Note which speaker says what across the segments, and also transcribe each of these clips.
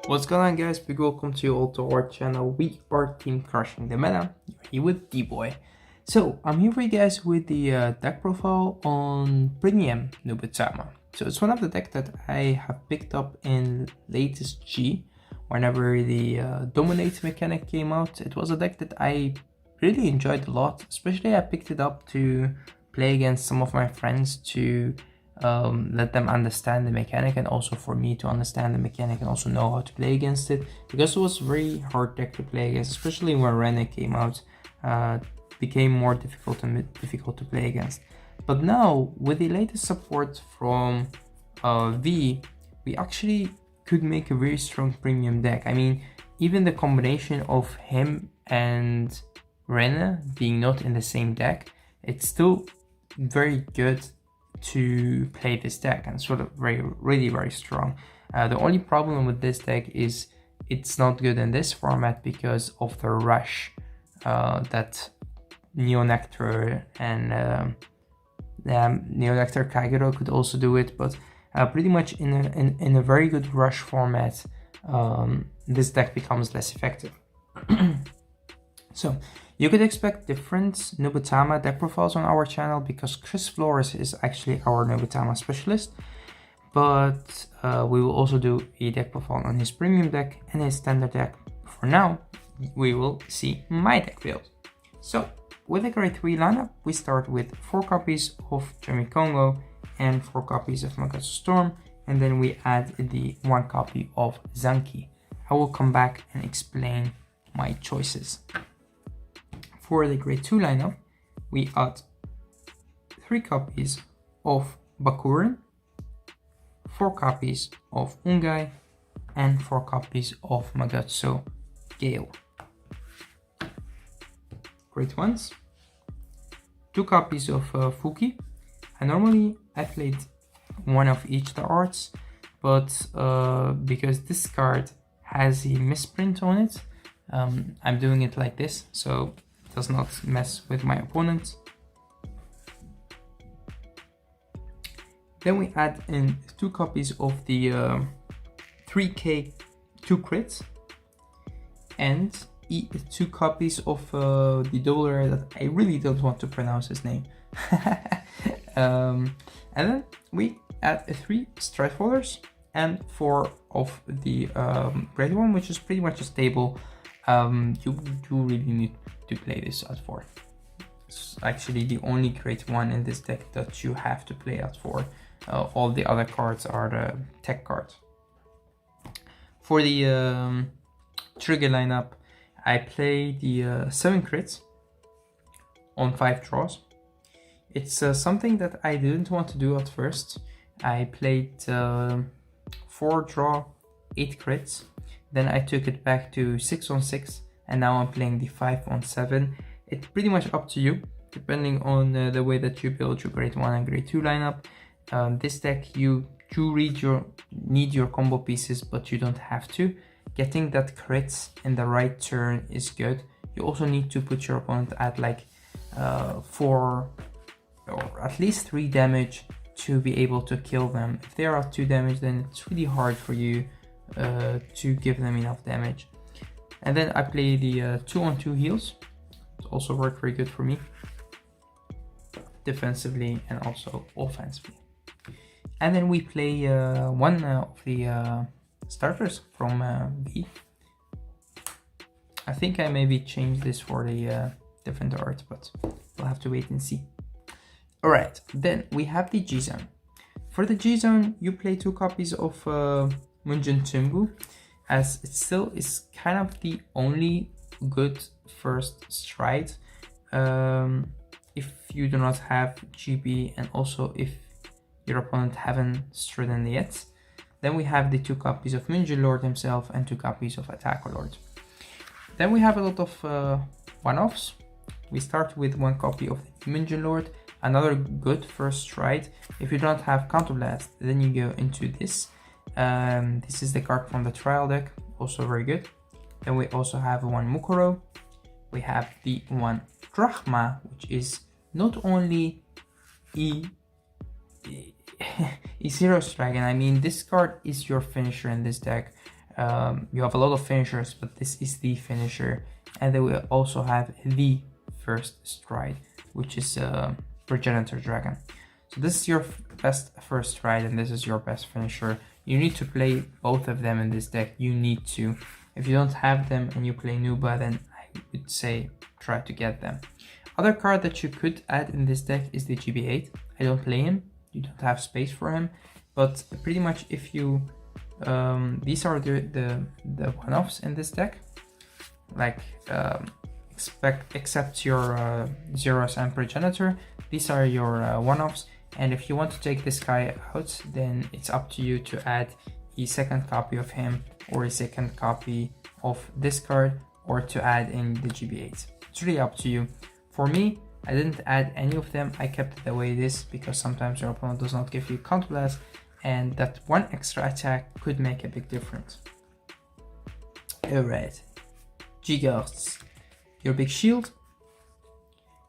Speaker 1: What's going on, guys? Big welcome to you all to our channel. We are Team Crushing the Meta. You're here with D-Boy. So I'm here for you guys with the deck profile on Premium Nubatama. So it's one of the decks that I have picked up in latest G. Whenever the Dominate mechanic came out, it was a deck that I really enjoyed a lot. Especially I picked it up to play against some of my friends to let them understand the mechanic, and also for me to understand the mechanic and also know how to play against it, because it was very hard deck to play against, especially when Rene came out. Became more difficult to play against. But now with the latest support from V, we actually could make a very strong premium deck. I mean, even the combination of him and Rene being not in the same deck, it's still very good to play this deck, and sort of really very strong. The only problem with this deck is it's not good in this format because of the rush that Neonectar and Neonectar Kagero could also do it, but pretty much in a very good rush format, this deck becomes less effective. So you could expect different Nubatama deck profiles on our channel, because Chris Flores is actually our Nubatama specialist. But we will also do a deck profile on his premium deck and his standard deck. For now, we will see my deck build. So with a grade 3 lineup, we start with 4 copies of Jimmy Congo and 4 copies of Magatsu Storm, and then we add the 1 copy of Zanki. I will come back and explain my choices. For the grade 2 lineup, we add 3 copies of Bakurin, 4 copies of Ungai, and 4 copies of Magatsu Gale. Grade 1s, 2 copies of Fuki. Normally I played 1 of each of the arts, but because this card has a misprint on it, I'm doing it like this, so it does not mess with my opponent. Then we add in 2 copies of the 3k 2 crits, and 2 copies of the Dollar that I really don't want to pronounce his name. And then we add 3 Strikeholders and 4 of the grade 1, which is pretty much a stable. You really need to play this at 4. It's actually the only grade 1 in this deck that you have to play at 4. All the other cards are the tech cards. For the trigger lineup, I play the 7 crits on 5 draws. It's something that I didn't want to do at first. I played 4 draw, 8 crits. Then I took it back to 6 on 6, and now I'm playing the 5 on 7. It's pretty much up to you, depending on the way that you build your grade 1 and grade 2 lineup. This deck, you do need your combo pieces, but you don't have to. Getting that crits in the right turn is good. You also need to put your opponent at like 4 or at least 3 damage to be able to kill them. If they are at 2 damage, then it's really hard for you to give them enough damage. And then I play the 2 on 2 heals. It also worked very good for me, defensively and also offensively. And then we play 1 of the starters from V. I think I maybe changed this for the different art, but we'll have to wait and see. Alright, then we have the G zone. For the G zone, you play 2 copies of Munjin Tumbu, as it still is kind of the only good first stride if you do not have GB, and also if your opponent haven't stridden yet. Then we have the 2 copies of Minjin Lord himself and 2 copies of Attacker Lord. Then we have a lot of one-offs. We start with 1 copy of the Minjin Lord, another good first stride. If you don't have Counterblast, then you go into this. This is the card from the trial deck, also very good. Then we also have 1 Mukuro. We have the 1 Drachma, which is not only Zero Dragon. I mean, this card is your finisher in this deck. You have a lot of finishers, but this is the finisher. And then we also have the first stride, which is Progenitor Dragon. So this is your best first stride and this is your best finisher. You need to play both of them in this deck. You need to. If you don't have them and you play Nuba, then I would say try to get them. Other card that you could add in this deck is the GB8. I don't play him. You don't have space for him. But pretty much if you... these are the one-offs in this deck. Like, except your Zeros and Progenitor. These are your one-offs. And if you want to take this guy out, then it's up to you to add a second copy of him or a second copy of this card, or to add in the GB8. It's really up to you. For me, I didn't add any of them. I kept it the way it is because sometimes your opponent does not give you Counterblast, and that one extra attack could make a big difference. Alright, G-eara, your big shield,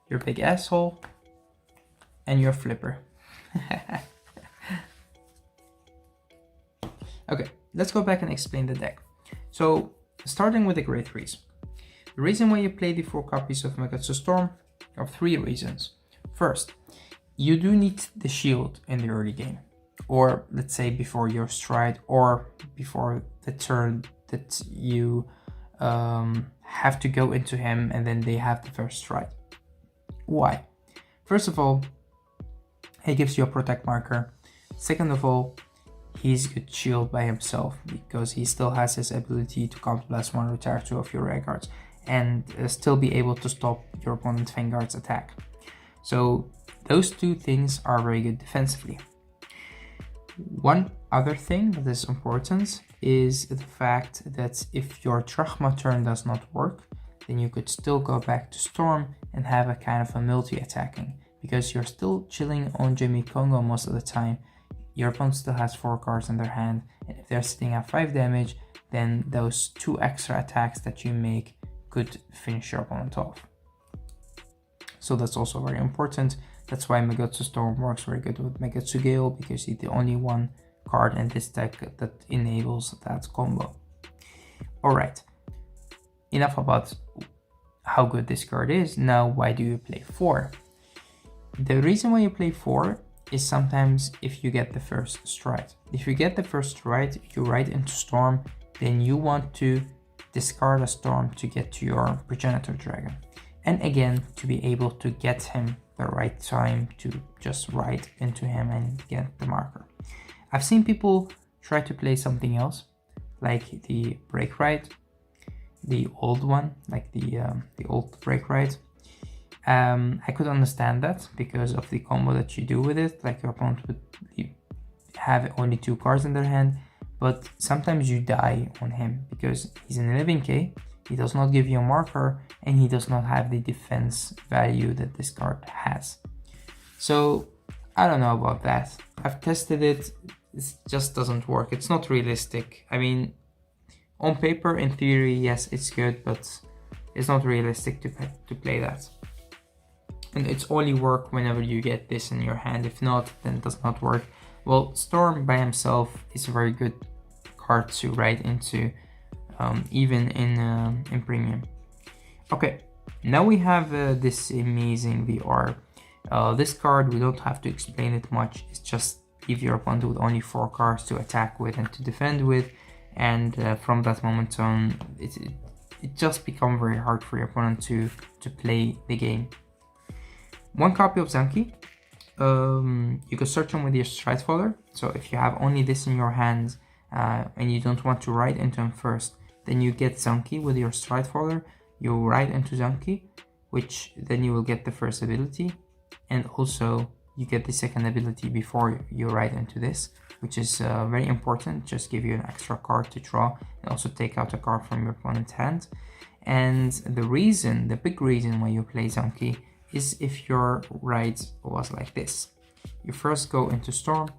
Speaker 1: your big asshole, and your flipper. Okay, let's go back and explain the deck. So, starting with the grade 3s. The reason why you play the 4 copies of Megatsu Storm are 3 reasons. First, you do need the shield in the early game, or let's say before your stride, or before the turn that you have to go into him and then they have the first stride. Why? First of all, he gives you a protect marker. Second of all, he's good shield by himself because he still has his ability to counterblast 1, retire 2 of your rare cards, and still be able to stop your opponent's Vanguard's attack. So those 2 things are very good defensively. One other thing that is important is the fact that if your Drachma turn does not work, then you could still go back to Storm and have a kind of a multi-attacking, because you're still chilling on Jimmy Kongo most of the time. Your opponent still has 4 cards in their hand, and if they're sitting at 5 damage, then those 2 extra attacks that you make could finish your opponent off. So that's also very important. That's why Megatsu Storm works very good with Megatsu Gale, because he's the only one card in this deck that enables that combo. Alright, enough about how good this card is. Now, why do you play 4? The reason why you play 4 is sometimes if you get the first stride. If you get the first stride, you ride into Storm, then you want to discard a Storm to get to your Progenitor Dragon. And again, to be able to get him the right time to just ride into him and get the marker. I've seen people try to play something else, like the Break Ride, the old one, like the old Break Ride. I could understand that because of the combo that you do with it, like your opponent would have only 2 cards in their hand, but sometimes you die on him because he's an 11k, he does not give you a marker, and he does not have the defense value that this card has. So I don't know about that. I've tested it, it just doesn't work. It's not realistic. I mean, on paper, in theory, yes, it's good, but it's not realistic to play that. And it's only work whenever you get this in your hand. If not, then it does not work. Well, Storm by himself is a very good card to ride into, even in premium. Okay, now we have this amazing VR. This card, we don't have to explain it much. It's just give your opponent with only 4 cards to attack with and to defend with, and from that moment on, it just becomes very hard for your opponent to play the game. 1 copy of Zanki. You can search him with your Stride Folder. So if you have only this in your hands and you don't want to ride into him first, then you get Zanki with your Stride Folder. You ride into Zanki, which then you will get the first ability, and also you get the second ability before you ride into this, which is very important. Just give you an extra card to draw and also take out a card from your opponent's hand. And the big reason why you play Zanki is if your ride was like this. You first go into Storm,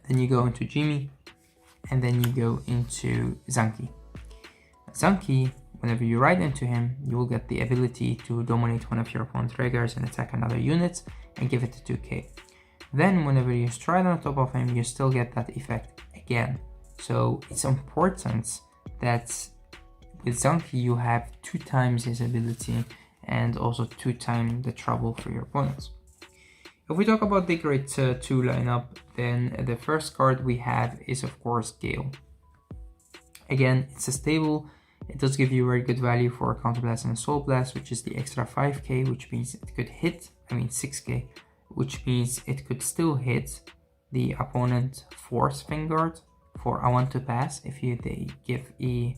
Speaker 1: then you go into Jimmy, and then you go into Zanki. Zanki, whenever you ride into him, you will get the ability to dominate one of your opponent's triggers and attack another unit and give it to 2k. Then whenever you stride on top of him, you still get that effect again. So it's important that with Zanki you have 2 times his ability and also 2 times the trouble for your opponents. If we talk about the grade 2 lineup, then the first card we have is of course Gale. Again, it's a stable. It does give you very good value for a Counter Blast and a Soul Blast, which is the extra 5k, which means it could hit, 6k, which means it could still hit the opponent Force Vanguard for a 1 to pass if they give a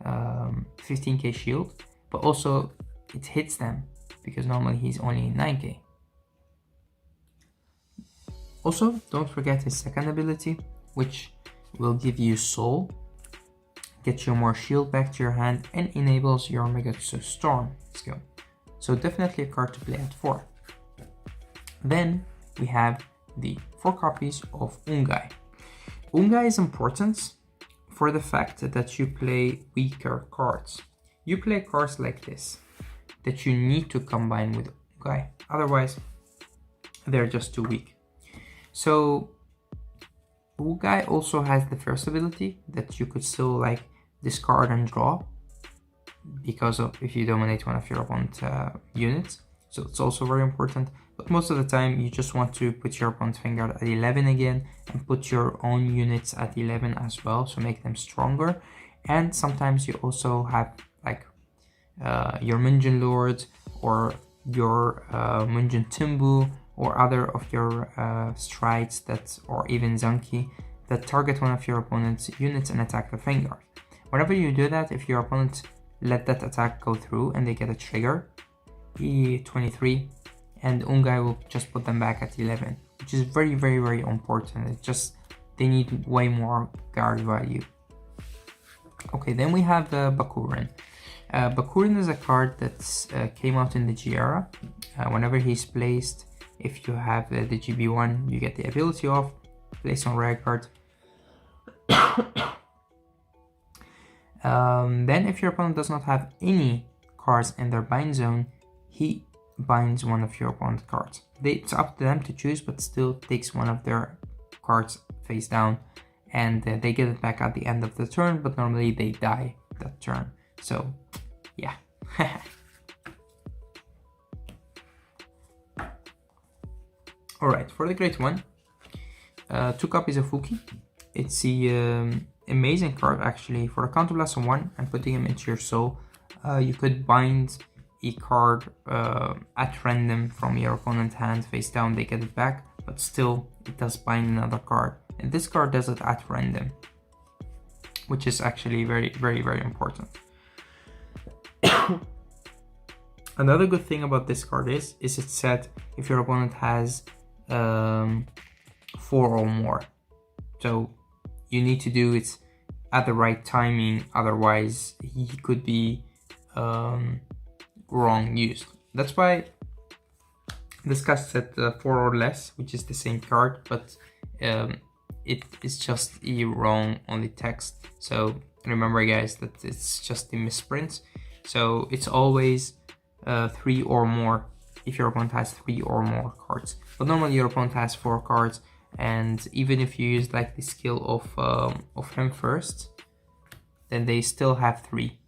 Speaker 1: 15k shield, but also it hits them because normally he's only 9k. Also, don't forget his second ability, which will give you Soul, get you more shield back to your hand, and enables your Megaxo Storm skill. So definitely a card to play at 4. Then we have the 4 copies of Ungai. Ungai is important for the fact that you play weaker cards. You play cards like this that you need to combine with Ungai, otherwise they're just too weak. So Ungai also has the first ability that you could still like discard and draw because of if you dominate one of your opponent's units. So it's also very important, but most of the time you just want to put your opponent's Vanguard at 11 again and put your own units at 11 as well, so make them stronger. And sometimes you also have like your Munjin Lord or your Munjin Timbu or other of your strides that, or even Zanki, that target one of your opponent's units and attack the Vanguard. Whenever you do that, if your opponent let that attack go through and they get a trigger, E23, and Ungai will just put them back at 11, which is very, very, very important. It's just, they need way more guard value. Okay, then we have Bakurin. Bakurin is a card that came out in the G-eara. Whenever he's placed, if you have the GB1, you get the ability of place on rare card. Then if your opponent does not have any cards in their bind zone, he binds one of your opponent's cards. It's up to them to choose, but still takes one of their cards face down, and they get it back at the end of the turn, but normally they die that turn. So yeah. Alright, for the great one, 2 copies of Fuki. It's the amazing card actually. For a Counter Blast on 1 and putting him into your soul, you could bind a card at random from your opponent's hand face down, they get it back, but still it does bind another card. And this card does it at random, which is actually very, very, very important. Another good thing about this card is it's set if your opponent has 4 or more. So you need to do it at the right timing, otherwise he could be wrong used. That's why this card set 4 or less, which is the same card, but it is just a wrong on the text. So remember guys that it's just a misprint. So it's always 3 or more if your opponent has 3 or more cards. But normally your opponent has 4 cards, and even if you use like the skill of him first, then they still have 3.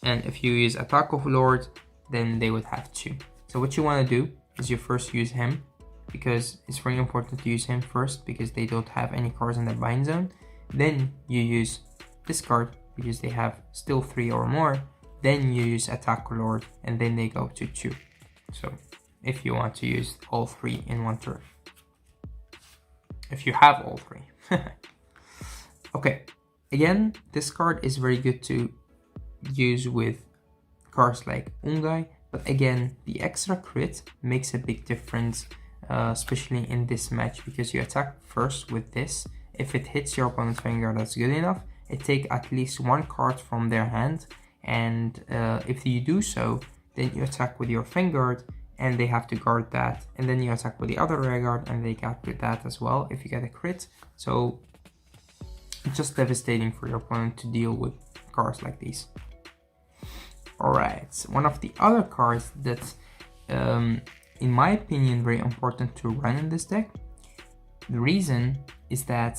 Speaker 1: And if you use Attack of Lord, then they would have 2. So what you want to do is you first use him, because it's very important to use him first because they don't have any cards in the bind zone. Then you use this card because they have still 3 or more. Then you use Attack Lord, and then they go to 2. So if you want to use all 3 in one turn, if you have all 3. Okay, again, this card is very good to use with cards like Ungai, but again, the extra crit makes a big difference, especially in this match, because you attack first with this. If it hits your opponent's Vanguard, that's good enough. It takes at least 1 card from their hand, and if you do so, then you attack with your Vanguard and they have to guard that, and then you attack with the other rare guard and they get with that as well if you get a crit. So it's just devastating for your opponent to deal with cards like these. Alright, one of the other cards that's in my opinion very important to run in this deck, the reason is that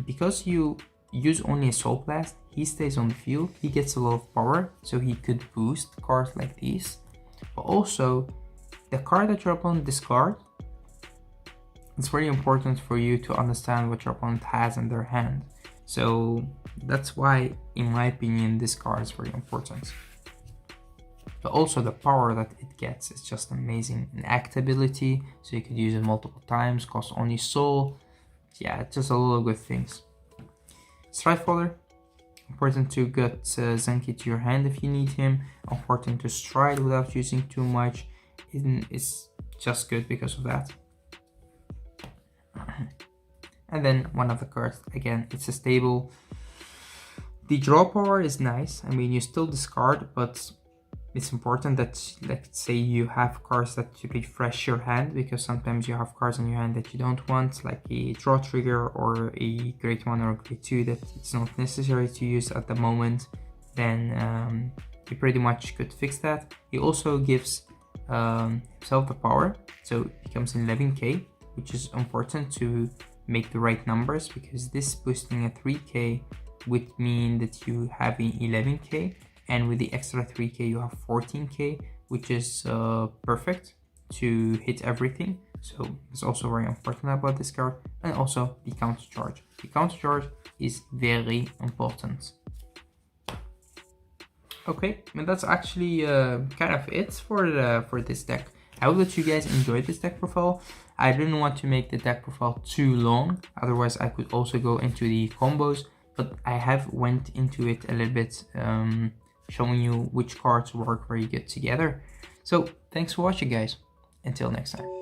Speaker 1: because you use only Assault Blast, he stays on the field, he gets a lot of power, so he could boost cards like these. But also, the card that your opponent discards, it's very important for you to understand what your opponent has in their hand. So that's why, in my opinion, this card is very important. But also the power that it gets is just amazing. An act ability, so you could use it multiple times, costs only soul. Yeah, just a lot of good things. Stride Follower, important to get Zenki to your hand if you need him. Important to stride without using too much. It's just good because of that. And then one of the cards, again, it's a stable. The draw power is nice. I mean, you still discard, but it's important that, let's say you have cards that you refresh your hand, because sometimes you have cards in your hand that you don't want, like a draw trigger or a grade 1 or grade 2 that it's not necessary to use at the moment. Then you pretty much could fix that. He also gives himself the power, so it becomes 11k, which is important to make the right numbers, because this boosting a 3k would mean that you have an 11k, and with the extra 3k you have 14k, which is perfect to hit everything. So it's also very important about this card. And also the counter charge. The counter charge is very important. Okay, and that's actually kind of it for this deck. I hope that you guys enjoyed this deck profile. I didn't want to make the deck profile too long, otherwise I could also go into the combos, but I have went into it a little bit, showing you which cards work very good together. So thanks for watching, guys. Until next time.